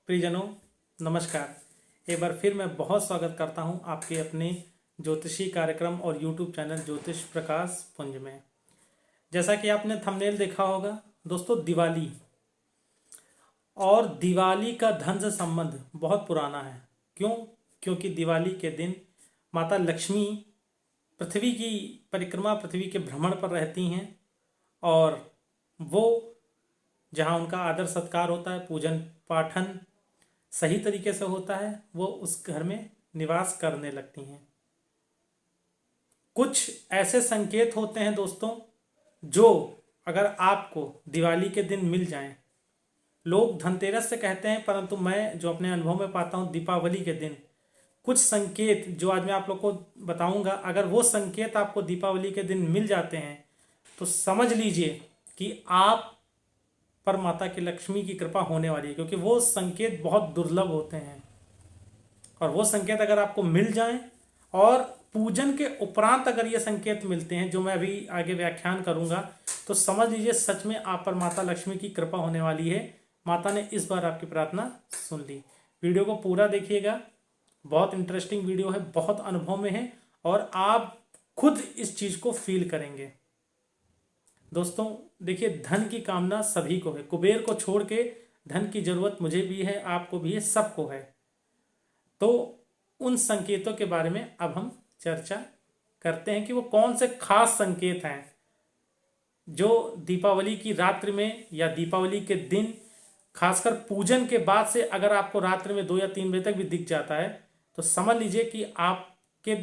प्रियजनों नमस्कार। एक बार फिर मैं बहुत स्वागत करता हूं आपके अपने ज्योतिषी कार्यक्रम और यूट्यूब चैनल ज्योतिष प्रकाश पुंज में। जैसा कि आपने थंबनेल देखा होगा दोस्तों, दिवाली और दिवाली का धन से संबंध बहुत पुराना है। क्योंकि दिवाली के दिन माता लक्ष्मी पृथ्वी की परिक्रमा, पृथ्वी के भ्रमण पर रहती हैं और वो जहाँ उनका आदर सत्कार होता है, पूजन पाठन सही तरीके से होता है, वो उस घर में निवास करने लगती हैं। कुछ ऐसे संकेत होते हैं दोस्तों जो अगर आपको दिवाली के दिन मिल जाएं, लोग धनतेरस से कहते हैं परंतु मैं जो अपने अनुभव में पाता हूं दीपावली के दिन कुछ संकेत जो आज मैं आप लोग को बताऊंगा, अगर वो संकेत आपको दीपावली के दिन मिल जाते हैं तो समझ लीजिए कि आप पर माता की लक्ष्मी की कृपा होने वाली है। क्योंकि वो संकेत बहुत दुर्लभ होते हैं और वो संकेत अगर आपको मिल जाएं और पूजन के उपरांत अगर ये संकेत मिलते हैं जो मैं अभी आगे व्याख्यान करूंगा, तो समझ लीजिए सच में आप पर माता लक्ष्मी की कृपा होने वाली है। माता ने इस बार आपकी प्रार्थना सुन ली। वीडियो को पूरा देखिएगा, बहुत इंटरेस्टिंग वीडियो है, बहुत अनुभव में है और आप खुद इस चीज को फील करेंगे। दोस्तों देखिए, धन की कामना सभी को है, कुबेर को छोड़ के धन की जरूरत मुझे भी है, आपको भी है, सबको है। तो उन संकेतों के बारे में अब हम चर्चा करते हैं कि वो कौन से खास संकेत हैं जो दीपावली की रात्रि में या दीपावली के दिन, खासकर पूजन के बाद से अगर आपको रात्रि में 2 या 3 बजे तक भी दिख जाता है तो समझ लीजिए कि आपके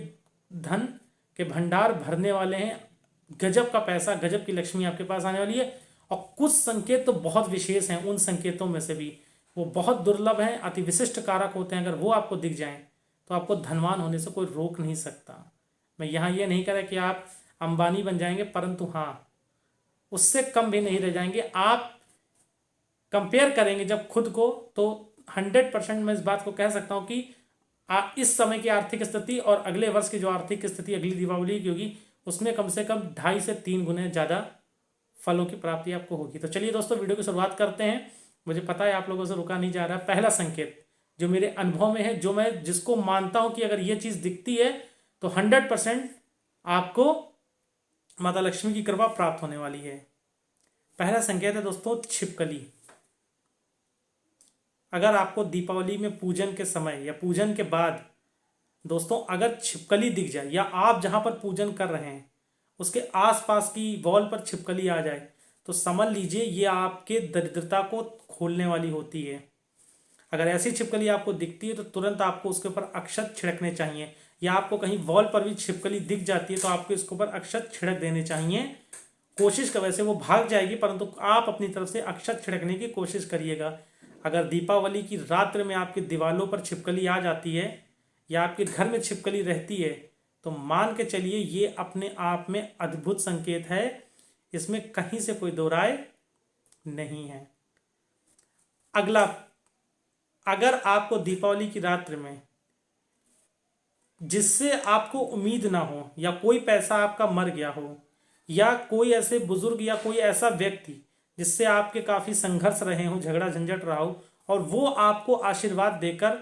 धन के भंडार भरने वाले हैं, गजब का पैसा, गजब की लक्ष्मी आपके पास आने वाली है। और कुछ संकेत तो बहुत विशेष हैं, उन संकेतों में से भी वो बहुत दुर्लभ हैं, अति विशिष्ट कारक होते हैं। अगर वो आपको दिख जाएं तो आपको धनवान होने से कोई रोक नहीं सकता। मैं यहाँ ये नहीं कह रहा कि आप अंबानी बन जाएंगे, परंतु हाँ, उससे कम भी नहीं रह जाएंगे। आप कंपेयर करेंगे जब खुद को तो 100% मैं इस बात को कह सकता हूँ कि इस समय की आर्थिक स्थिति और अगले वर्ष की जो आर्थिक स्थिति अगली दीपावली की होगी उसमें कम से कम 2.5 से 3 गुने ज़्यादा फलों की प्राप्ति आपको होगी। तो चलिए दोस्तों, वीडियो की शुरुआत करते हैं। मुझे पता है आप लोगों से रुका नहीं जा रहा। पहला संकेत जो मेरे अनुभव में है, जो मैं जिसको मानता हूं कि अगर ये चीज़ दिखती है तो 100% आपको माता लक्ष्मी की कृपा प्राप्त होने वाली है। पहला संकेत है दोस्तों छिपकली। अगर आपको दीपावली में पूजन के समय या पूजन के बाद दोस्तों अगर छिपकली दिख जाए या आप जहां पर पूजन कर रहे हैं उसके आसपास की वॉल पर छिपकली आ जाए तो समझ लीजिए ये आपके दरिद्रता को खोलने वाली होती है। अगर ऐसी छिपकली आपको दिखती है तो तुरंत आपको उसके ऊपर अक्षत छिड़कने चाहिए, या आपको कहीं वॉल पर भी छिपकली दिख जाती है तो आपको इसके ऊपर अक्षत छिड़क देने चाहिए। कोशिश कर, वैसे वो भाग जाएगी परंतु आप अपनी तरफ से अक्षत छिड़कने की कोशिश करिएगा। अगर दीपावली की रात्रि में आपकी दीवारों पर छिपकली आ जाती है या आपके घर में छिपकली रहती है तो मान के चलिए ये अपने आप में अद्भुत संकेत है, इसमें कहीं से कोई दो राय नहीं है। अगला, अगर आपको दीपावली की रात्रि में जिससे आपको उम्मीद ना हो या कोई पैसा आपका मर गया हो या कोई ऐसे बुजुर्ग या कोई ऐसा व्यक्ति जिससे आपके काफी संघर्ष रहे हो, झगड़ा झंझट रहा हो, और वो आपको आशीर्वाद देकर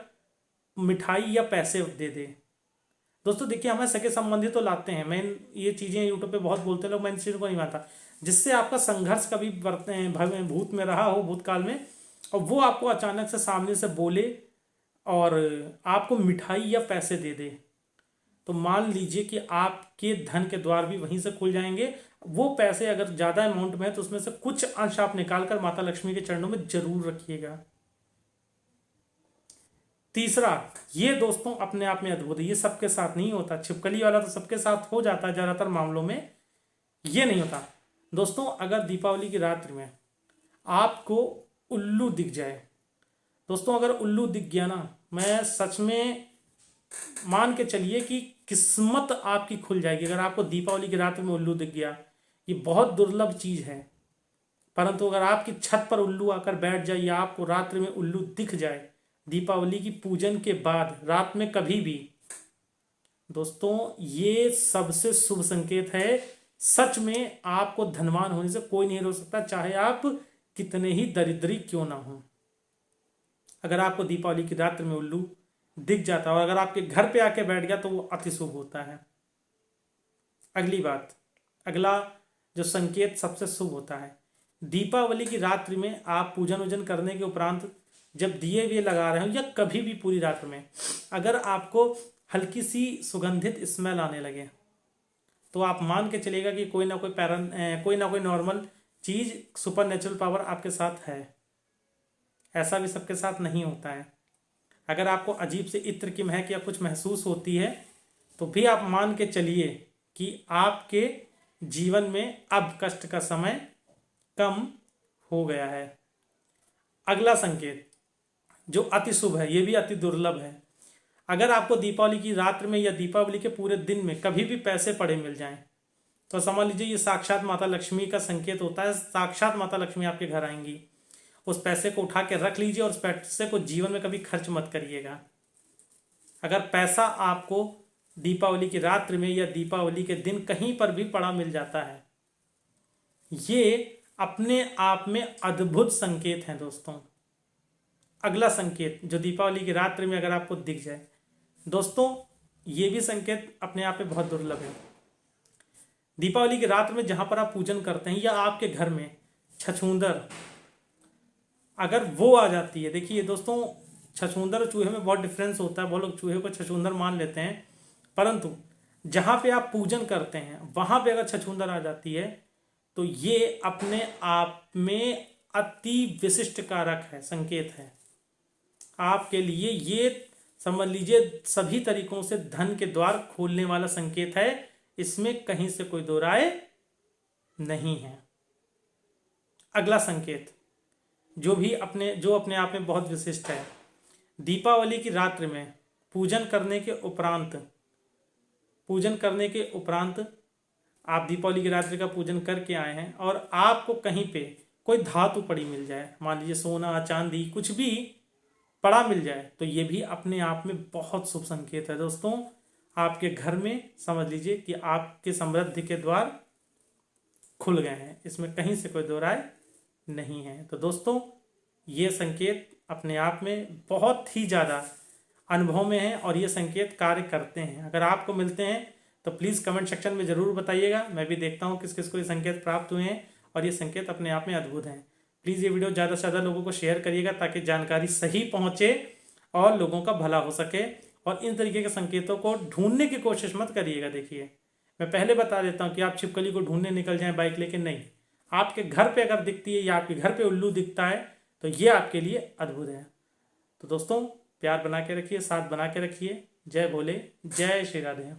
मिठाई या पैसे दे दे। दोस्तों देखिए, हमें सगे संबंधी तो लाते हैं, मैं ये चीजें यूट्यूब पे बहुत बोलते लोग, मैं इन चीजों को नहीं मानता। जिससे आपका संघर्ष कभी भूत में रहा हो, भूतकाल में, और वो आपको अचानक से सामने से बोले और आपको मिठाई या पैसे दे दे तो मान लीजिए कि आपके धन के द्वार भी वहीं से खुल जाएंगे। वो पैसे अगर ज्यादा अमाउंट में है तो उसमें से कुछ अंश आप निकाल कर माता लक्ष्मी के चरणों में जरूर रखिएगा। तीसरा, ये दोस्तों अपने आप में अद्भुत है, ये सबके साथ नहीं होता। छिपकली वाला तो सबके साथ हो जाता है, ज्यादातर मामलों में ये नहीं होता। दोस्तों अगर दीपावली की रात्रि में आपको उल्लू दिख जाए, दोस्तों अगर उल्लू दिख गया ना, मैं सच में मान के चलिए कि किस्मत आपकी खुल जाएगी। अगर आपको दीपावली की रात्रि में उल्लू दिख गया, ये बहुत दुर्लभ चीज है, परंतु अगर आपकी छत पर उल्लू आकर बैठ जाए या आपको रात्रि में उल्लू दिख जाए दीपावली की पूजन के बाद रात में कभी भी, दोस्तों ये सबसे शुभ संकेत है। सच में आपको धनवान होने से कोई नहीं रोक सकता, चाहे आप कितने ही दरिद्री क्यों ना हो। अगर आपको दीपावली की रात्रि में उल्लू दिख जाता है और अगर आपके घर पे आके बैठ गया तो वो अति शुभ होता है। अगली बात, अगला जो संकेत सबसे शुभ होता है, दीपावली की रात्रि में आप पूजन वूजन करने के उपरांत जब दिए विए लगा रहे हो या कभी भी पूरी रात में अगर आपको हल्की सी सुगंधित स्मेल आने लगे तो आप मान के चलिएगा कि कोई ना कोई नॉर्मल चीज़, सुपर नेचुरल पावर आपके साथ है। ऐसा भी सबके साथ नहीं होता है। अगर आपको अजीब से इत्र की महक या कुछ महसूस होती है तो भी आप मान के चलिए कि आपके जीवन में अब कष्ट का समय कम हो गया है। अगला संकेत जो अति शुभ है, ये भी अति दुर्लभ है। अगर आपको दीपावली की रात्र में या दीपावली के पूरे दिन में कभी भी पैसे पड़े मिल जाएं तो समझ लीजिए ये साक्षात माता लक्ष्मी का संकेत होता है। साक्षात माता लक्ष्मी आपके घर आएंगी। उस पैसे को उठा के रख लीजिए और उस पैसे को जीवन में कभी खर्च मत करिएगा। अगर पैसा आपको दीपावली की रात्रि में या दीपावली के दिन कहीं पर भी पड़ा मिल जाता है, ये अपने आप में अद्भुत संकेत हैं दोस्तों। अगला संकेत जो दीपावली की रात्रि में अगर आपको दिख जाए दोस्तों, ये भी संकेत अपने आप में बहुत दुर्लभ है। दीपावली की रात में जहां पर आप पूजन करते हैं या आपके घर में छछूंदर अगर वो आ जाती है, देखिए दोस्तों छछूंदर और चूहे में बहुत डिफरेंस होता है। बहुत लोग चूहे को छछूंदर मान लेते हैं, परंतु जहां पे आप पूजन करते हैं वहां पे अगर छछूंदर आ जाती है तो ये अपने आप में अति विशिष्ट कारक है, संकेत है आपके लिए। ये समझ लीजिए सभी तरीकों से धन के द्वार खोलने वाला संकेत है। इसमें कहीं से कोई दो राय नहीं है। अगला संकेत जो अपने आप में बहुत विशिष्ट है, दीपावली की रात्रि में पूजन करने के उपरांत आप दीपावली की रात्रि का पूजन करके आए हैं और आपको कहीं पे कोई धातु पड़ी मिल जाए, मान लीजिए सोना चांदी कुछ भी पड़ा मिल जाए, तो ये भी अपने आप में बहुत शुभ संकेत है दोस्तों। आपके घर में समझ लीजिए कि आपके समृद्धि के द्वार खुल गए हैं। इसमें कहीं से कोई दो राय नहीं है। तो दोस्तों ये संकेत अपने आप में बहुत ही ज़्यादा अनुभव में है और ये संकेत कार्य करते हैं। अगर आपको मिलते हैं तो प्लीज़ कमेंट सेक्शन में ज़रूर बताइएगा। मैं भी देखता हूँ किस किस को ये संकेत प्राप्त हुए हैं और ये संकेत अपने आप में अद्भुत हैं। प्लीज़ ये वीडियो ज़्यादा से ज़्यादा लोगों को शेयर करिएगा ताकि जानकारी सही पहुँचे और लोगों का भला हो सके। और इन तरीके के संकेतों को ढूंढने की कोशिश मत करिएगा। देखिए मैं पहले बता देता हूँ कि आप छिपकली को ढूंढने निकल जाएं बाइक लेके, नहीं। आपके घर पे अगर दिखती है या आपके घर पे उल्लू दिखता है तो ये आपके लिए अद्भुत है। तो दोस्तों प्यार बना के रखिए, साथ बना के रखिए। जय भोले, जय श्री राधे।